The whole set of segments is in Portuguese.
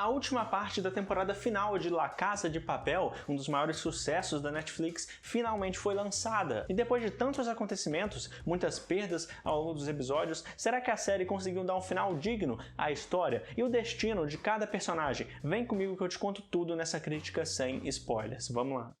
A última parte da temporada final de La Casa de Papel, um dos maiores sucessos da Netflix, finalmente foi lançada. E depois de tantos acontecimentos, muitas perdas ao longo dos episódios, será que a série conseguiu dar um final digno à história e o destino de cada personagem? Vem comigo que eu te conto tudo nessa crítica sem spoilers. Vamos lá!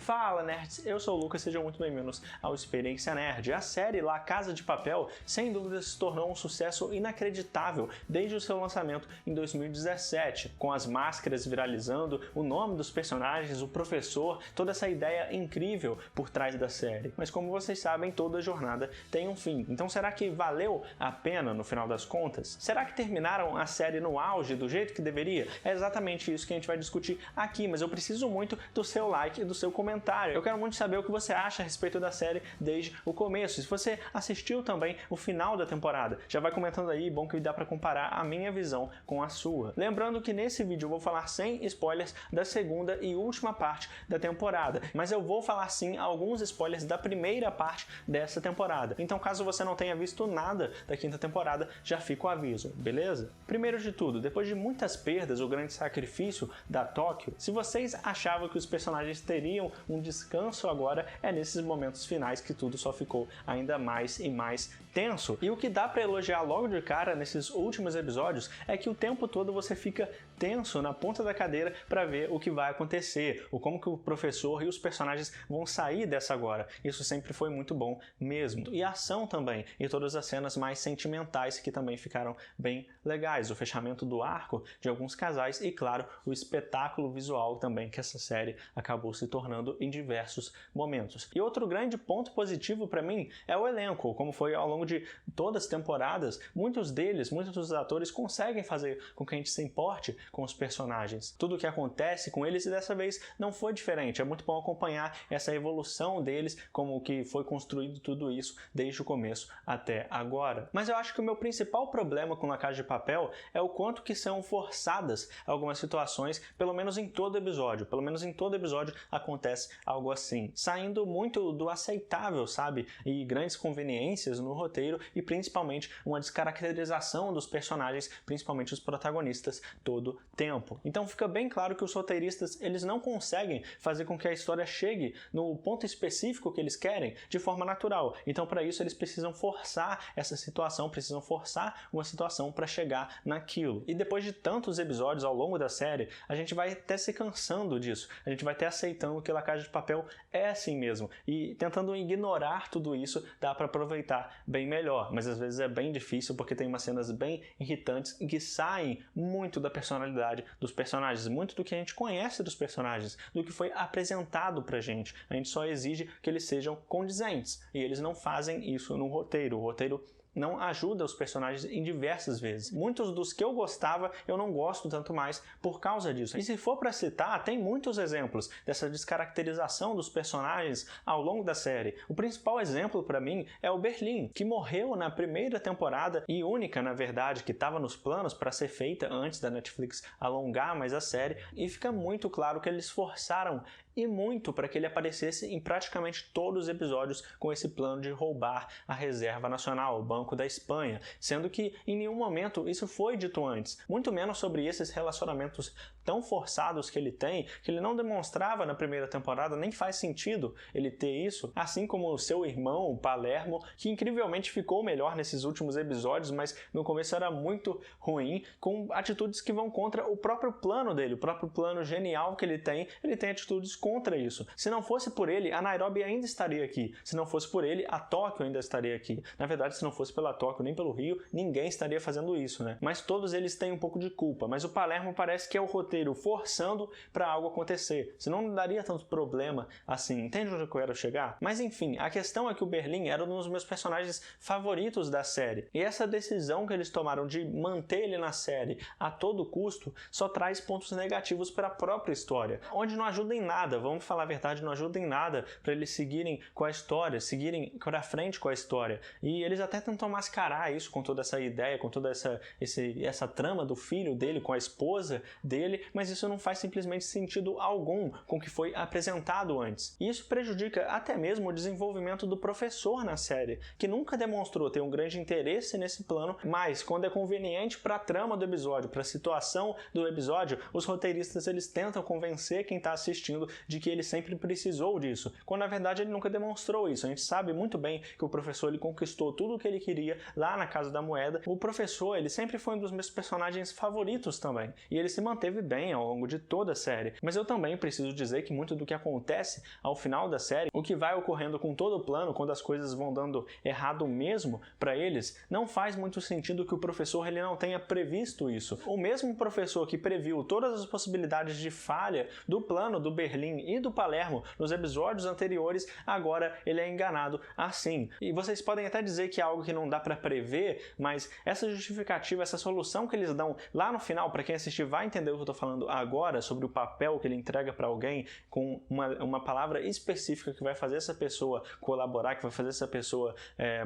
Fala nerds, eu sou o Lucas, sejam muito bem-vindos ao Experiência Nerd. A série La Casa de Papel, sem dúvida, se tornou um sucesso inacreditável desde o seu lançamento em 2017, com as máscaras viralizando, o nome dos personagens, o professor, toda essa ideia incrível por trás da série. Mas como vocês sabem, toda jornada tem um fim. Então será que valeu a pena no final das contas? Será que terminaram a série no auge do jeito que deveria? É exatamente isso que a gente vai discutir aqui, mas eu preciso muito do seu like e do seu comentário. Eu quero muito saber o que você acha a respeito da série desde o começo. Se você assistiu também o final da temporada, já vai comentando aí, bom que dá pra comparar a minha visão com a sua. Lembrando que nesse vídeo eu vou falar sem spoilers da segunda e última parte da temporada, mas eu vou falar sim alguns spoilers da primeira parte dessa temporada. Então caso você não tenha visto nada da quinta temporada, já fica o aviso, beleza? Primeiro de tudo, depois de muitas perdas, o grande sacrifício da Tóquio, se vocês achavam que os personagens teriam um descanso agora, é nesses momentos finais que tudo só ficou ainda mais e mais tenso. E o que dá pra elogiar logo de cara nesses últimos episódios é que o tempo todo você fica tenso na ponta da cadeira pra ver o que vai acontecer, ou como que o professor e os personagens vão sair dessa agora. Isso sempre foi muito bom mesmo. E a ação também, e todas as cenas mais sentimentais que também ficaram bem legais, o fechamento do arco de alguns casais e, claro, o espetáculo visual também que essa série acabou se tornando em diversos momentos. E outro grande ponto positivo para mim é o elenco, como foi ao longo de todas as temporadas, muitos dos atores conseguem fazer com que a gente se importe com os personagens. Tudo o que acontece com eles e dessa vez não foi diferente. É muito bom acompanhar essa evolução deles, como que foi construído tudo isso desde o começo até agora. Mas eu acho que o meu principal problema com La Casa de Papel é o quanto que são forçadas algumas situações, pelo menos em todo episódio. Pelo menos em todo episódio acontece algo assim, saindo muito do aceitável, sabe? E grandes conveniências no roteiro e principalmente uma descaracterização dos personagens, principalmente os protagonistas, todo tempo. Então fica bem claro que os roteiristas, eles não conseguem fazer com que a história chegue no ponto específico que eles querem de forma natural. Então para isso eles precisam forçar essa situação, precisam forçar uma situação para chegar naquilo. E depois de tantos episódios ao longo da série, a gente vai até se cansando disso. A gente vai até aceitando que La Casa de Papel é assim mesmo. E tentando ignorar tudo isso, dá para aproveitar bem melhor. Mas às vezes é bem difícil porque tem umas cenas bem irritantes que saem muito da personalidade dos personagens, muito do que a gente conhece dos personagens, do que foi apresentado pra gente. A gente só exige que eles sejam condizentes. E eles não fazem isso no roteiro. O roteiro não ajuda os personagens em diversas vezes. Muitos dos que eu gostava, eu não gosto tanto mais por causa disso. E se for para citar, tem muitos exemplos dessa descaracterização dos personagens ao longo da série. O principal exemplo para mim é o Berlim, que morreu na primeira temporada e única, na verdade, que estava nos planos para ser feita antes da Netflix alongar mais a série, e fica muito claro que eles forçaram e muito para que ele aparecesse em praticamente todos os episódios com esse plano de roubar a reserva nacional, o Banco da Espanha, sendo que em nenhum momento isso foi dito antes, muito menos sobre esses relacionamentos tão forçados que ele tem, que ele não demonstrava na primeira temporada, nem faz sentido ele ter isso, assim como o seu irmão, o Palermo, que incrivelmente ficou melhor nesses últimos episódios, mas no começo era muito ruim, com atitudes que vão contra o próprio plano dele, o próprio plano genial que ele tem atitudes contra isso. Se não fosse por ele, a Nairobi ainda estaria aqui. Se não fosse por ele, a Tóquio ainda estaria aqui. Na verdade, se não fosse pela Tóquio nem pelo Rio, ninguém estaria fazendo isso, né? Mas todos eles têm um pouco de culpa. Mas o Palermo parece que é o roteiro forçando para algo acontecer. Senão não daria tanto problema assim. Entende onde eu quero chegar? Mas enfim, a questão é que o Berlim era um dos meus personagens favoritos da série. E essa decisão que eles tomaram de manter ele na série a todo custo só traz pontos negativos para a própria história, onde não ajuda em nada. nada, vamos falar a verdade, não ajuda em nada para eles seguirem com a história, seguirem para frente com a história. E eles até tentam mascarar isso com toda essa ideia, com toda essa trama do filho dele com a esposa dele, mas isso não faz simplesmente sentido algum com o que foi apresentado antes. E isso prejudica até mesmo o desenvolvimento do professor na série, que nunca demonstrou ter um grande interesse nesse plano, mas quando é conveniente para a trama do episódio, para a situação do episódio, os roteiristas eles tentam convencer quem está assistindo de que ele sempre precisou disso, quando na verdade ele nunca demonstrou isso. A gente sabe muito bem que o professor ele conquistou tudo o que ele queria lá na Casa da Moeda. O professor ele sempre foi um dos meus personagens favoritos também, e ele se manteve bem ao longo de toda a série. Mas eu também preciso dizer que muito do que acontece ao final da série, o que vai ocorrendo com todo o plano, quando as coisas vão dando errado mesmo para eles, não faz muito sentido que o professor ele não tenha previsto isso. O mesmo professor que previu todas as possibilidades de falha do plano do Berlim e do Palermo nos episódios anteriores, agora ele é enganado assim. E vocês podem até dizer que é algo que não dá para prever, mas essa justificativa, essa solução que eles dão lá no final, para quem assistir vai entender o que eu estou falando agora, sobre o papel que ele entrega para alguém com uma palavra específica que vai fazer essa pessoa colaborar, que vai fazer essa pessoa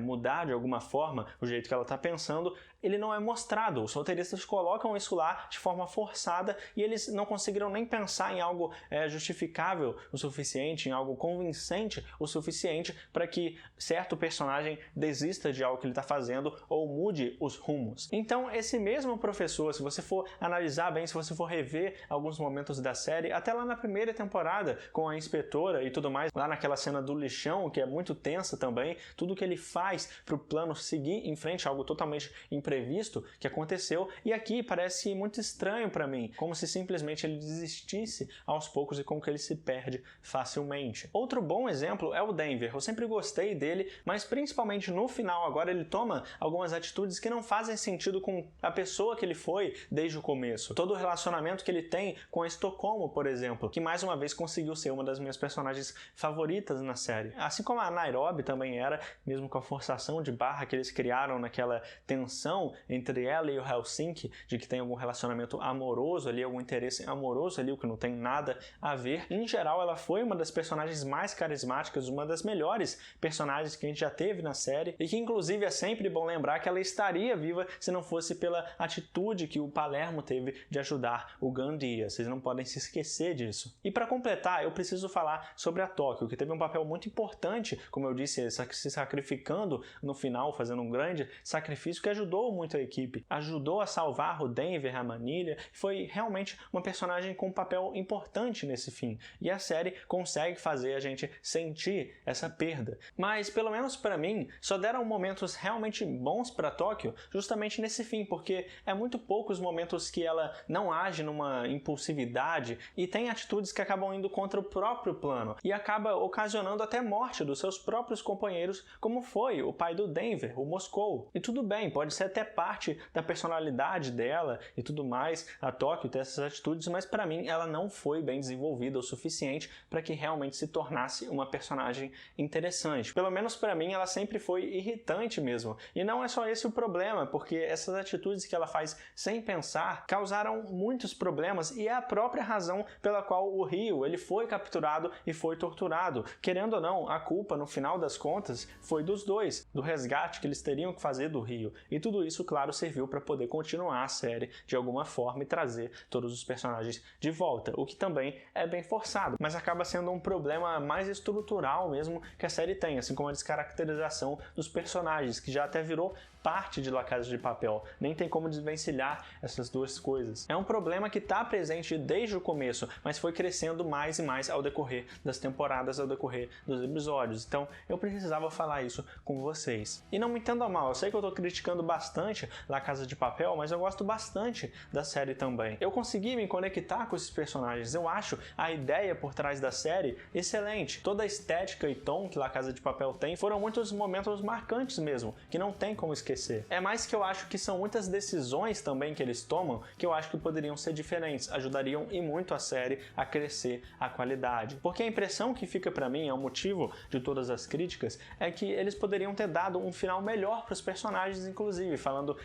mudar de alguma forma o jeito que ela está pensando, ele não é mostrado. Os roteiristas colocam isso lá de forma forçada e eles não conseguiram nem pensar em algo justificável o suficiente, em algo convincente o suficiente para que certo personagem desista de algo que ele está fazendo ou mude os rumos. Então, esse mesmo professor, se você for analisar bem, se você for rever alguns momentos da série, até lá na primeira temporada, com a inspetora e tudo mais, lá naquela cena do lixão, que é muito tensa também, tudo que ele faz para o plano seguir em frente, algo totalmente imprevisto que aconteceu, e aqui parece muito estranho para mim, como se simplesmente ele desistisse aos poucos e como que ele se perde facilmente. Outro bom exemplo é o Denver. Eu sempre gostei dele, mas principalmente no final agora ele toma algumas atitudes que não fazem sentido com a pessoa que ele foi desde o começo. Todo o relacionamento que ele tem com a Estocolmo, por exemplo, que mais uma vez conseguiu ser uma das minhas personagens favoritas na série. Assim como a Nairobi também era, mesmo com a forçação de barra que eles criaram naquela tensão entre ela e o Helsinki, de que tem algum relacionamento amoroso ali, algum interesse amoroso ali, o que não tem nada a ver. Em geral, ela foi uma das personagens mais carismáticas, uma das melhores personagens que a gente já teve na série, e que inclusive é sempre bom lembrar que ela estaria viva se não fosse pela atitude que o Palermo teve de ajudar o Gandia. Vocês não podem se esquecer disso. E para completar, eu preciso falar sobre a Tóquio, que teve um papel muito importante, como eu disse, se sacrificando no final, fazendo um grande sacrifício que ajudou muito a equipe, ajudou a salvar o Denver, a Manilha, foi realmente uma personagem com um papel importante nesse fim. E a série consegue fazer a gente sentir essa perda. Mas, pelo menos para mim, só deram momentos realmente bons para Tóquio justamente nesse fim, porque é muito poucos momentos que ela não age numa impulsividade e tem atitudes que acabam indo contra o próprio plano e acaba ocasionando até morte dos seus próprios companheiros, como foi o pai do Denver, o Moscou. E tudo bem, pode ser até parte da personalidade dela e tudo mais, a Tóquio ter essas atitudes, mas para mim ela não foi bem desenvolvida o suficiente para que realmente se tornasse uma personagem interessante. Pelo menos para mim ela sempre foi irritante mesmo. E não é só esse o problema, porque essas atitudes que ela faz sem pensar causaram muitos problemas e é a própria razão pela qual o Rio ele foi capturado e foi torturado. Querendo ou não, a culpa no final das contas foi dos dois, do resgate que eles teriam que fazer do Rio. E tudo isso, claro, serviu para poder continuar a série de alguma forma e trazer todos os personagens de volta, o que também é bem forçado, mas acaba sendo um problema mais estrutural mesmo que a série tem, assim como a descaracterização dos personagens, que já até virou parte de La Casa de Papel. Nem tem como desvencilhar essas duas coisas. É um problema que está presente desde o começo, mas foi crescendo mais e mais ao decorrer das temporadas, ao decorrer dos episódios. Então, eu precisava falar isso com vocês. E não me entendam mal, eu sei que eu estou criticando bastante La Casa de Papel, mas eu gosto bastante da série também. Eu consegui me conectar com esses personagens. Eu acho a ideia por trás da série excelente. Toda a estética e tom que La Casa de Papel tem foram muitos momentos marcantes mesmo, que não tem como esquecer. esquecer. É mais que eu acho que são muitas decisões também que eles tomam que eu acho que poderiam ser diferentes, ajudariam e muito a série a crescer a qualidade. Porque a impressão que fica pra mim, é o motivo de todas as críticas, é que eles poderiam ter dado um final melhor pros personagens, inclusive,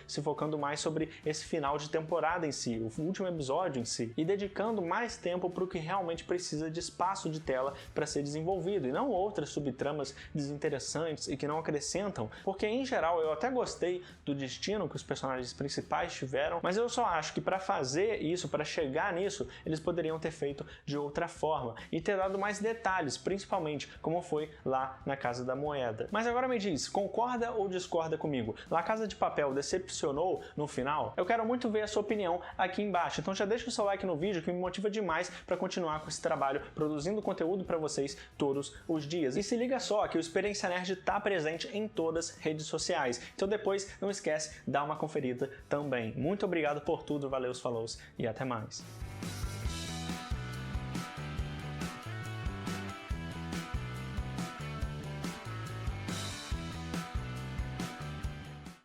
se focando mais sobre esse final de temporada em si, o último episódio em si, e dedicando mais tempo pro que realmente precisa de espaço de tela para ser desenvolvido, e não outras subtramas desinteressantes e que não acrescentam, porque em geral eu até gostei do destino que os personagens principais tiveram, mas eu só acho que para fazer isso, para chegar nisso, eles poderiam ter feito de outra forma e ter dado mais detalhes, principalmente como foi lá na Casa da Moeda. Mas agora me diz, concorda ou discorda comigo? La Casa de Papel decepcionou no final? Eu quero muito ver a sua opinião aqui embaixo, então já deixa o seu like no vídeo que me motiva demais para continuar com esse trabalho, produzindo conteúdo para vocês todos os dias. E se liga só que o Experiência Nerd está presente em todas as redes sociais, então depois não esquece, dá uma conferida também. Muito obrigado por tudo, valeu, falou e até mais.